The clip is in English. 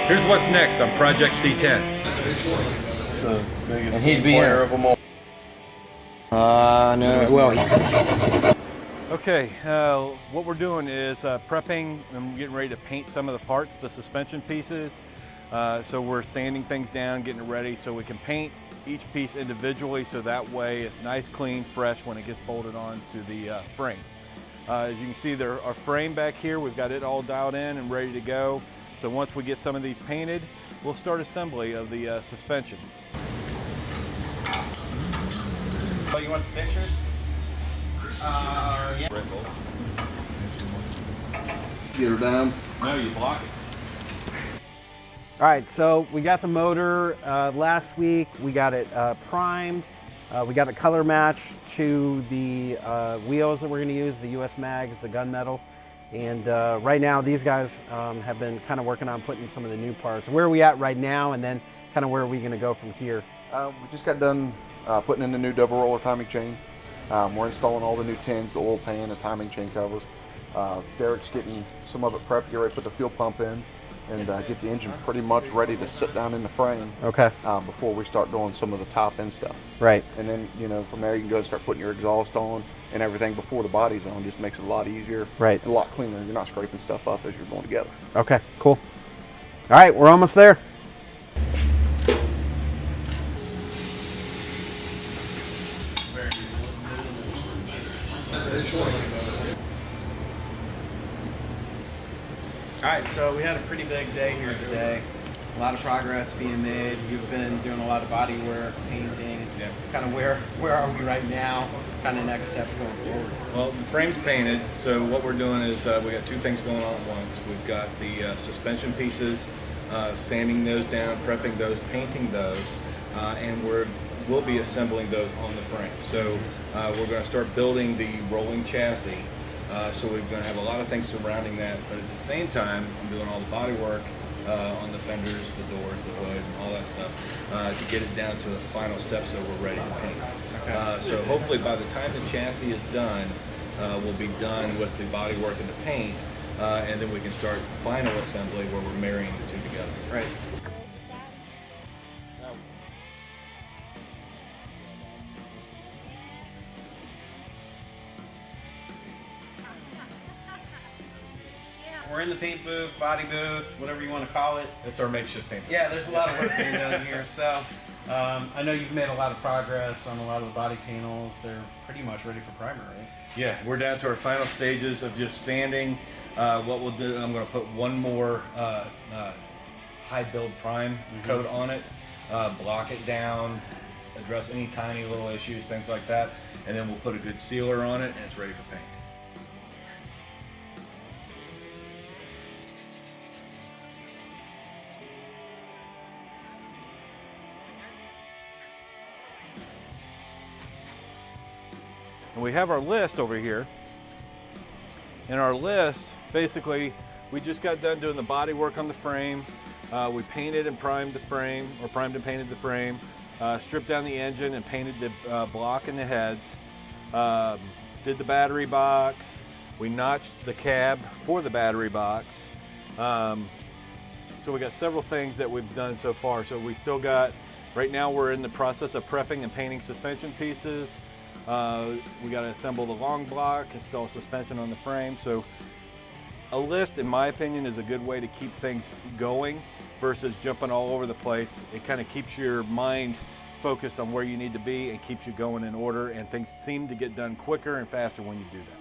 Here's what's next on Project C10. And he'd be in of them all. No. Well. Okay, what we're doing is prepping and getting ready to paint some of the parts, the suspension pieces. So we're sanding things down, getting it ready so we can paint each piece individually, so that way it's nice, clean, fresh when it gets bolted onto the frame. As you can see, our frame back here, we've got it all dialed in and ready to go. So once we get some of these painted, we'll start assembly of the suspension. Oh, you want the pictures? Yeah. Get her down. No, you block it. All right, so we got the motor last week. We got it primed. We got a color match to the wheels that we're going to use, the US mags, the gunmetal. And right now, these guys have been kind of working on putting some of the new parts. Where are we at right now, and then kind of where are we going to go from here? We just got done putting in the new double roller timing chain. We're installing all the new tins, the oil pan, the timing chain cover. Derek's getting some of it prepped, get ready to put the fuel pump in, and get the engine pretty much ready to sit down in the frame. Okay. Before we start doing some of the top end stuff. Right. And then, you know, from there you can go and start putting your exhaust on and everything before the body's on. Just makes it a lot easier. Right. And a lot cleaner. You're not scraping stuff up as you're going together. Okay, cool. All right, we're almost there. All right, so we had a pretty big day here today. A lot of progress being made. You've been doing a lot of body work, painting. Yeah. Kind of where are we right now? Kind of next steps going forward. Well, the frame's painted, so what we're doing is we got two things going on at once. We've got the suspension pieces, sanding those down, prepping those, painting those, and we'll be assembling those on the frame. So we're going to start building the rolling chassis. So we're going to have a lot of things surrounding that, but at the same time, I'm doing all the body work on the fenders, the doors, the hood, and all that stuff to get it down to the final step so we're ready to paint. Okay. So hopefully by the time the chassis is done, we'll be done with the body work and the paint, and then we can start final assembly where we're marrying the two together. Right. We're in the paint booth, body booth, whatever you want to call it. It's our makeshift paint. Yeah, there's a lot of work being done here. So I know you've made a lot of progress on a lot of the body panels. They're pretty much ready for primer, right? Yeah, we're down to our final stages of just sanding. What we'll do, I'm going to put one more high build prime coat on it, block it down, address any tiny little issues, things like that, and then we'll put a good sealer on it and it's ready for paint. And we have our list over here. In our list, basically, we just got done doing the body work on the frame. We painted and primed the frame, or primed and painted the frame, stripped down the engine and painted the block and the heads, did the battery box. We notched the cab for the battery box. So we got several things that we've done so far. So we still got, right now we're in the process of prepping and painting suspension pieces. We got to assemble the long block, install suspension on the frame. So a list, in my opinion, is a good way to keep things going versus jumping all over the place. It kind of keeps your mind focused on where you need to be and keeps you going in order, and things seem to get done quicker and faster when you do that.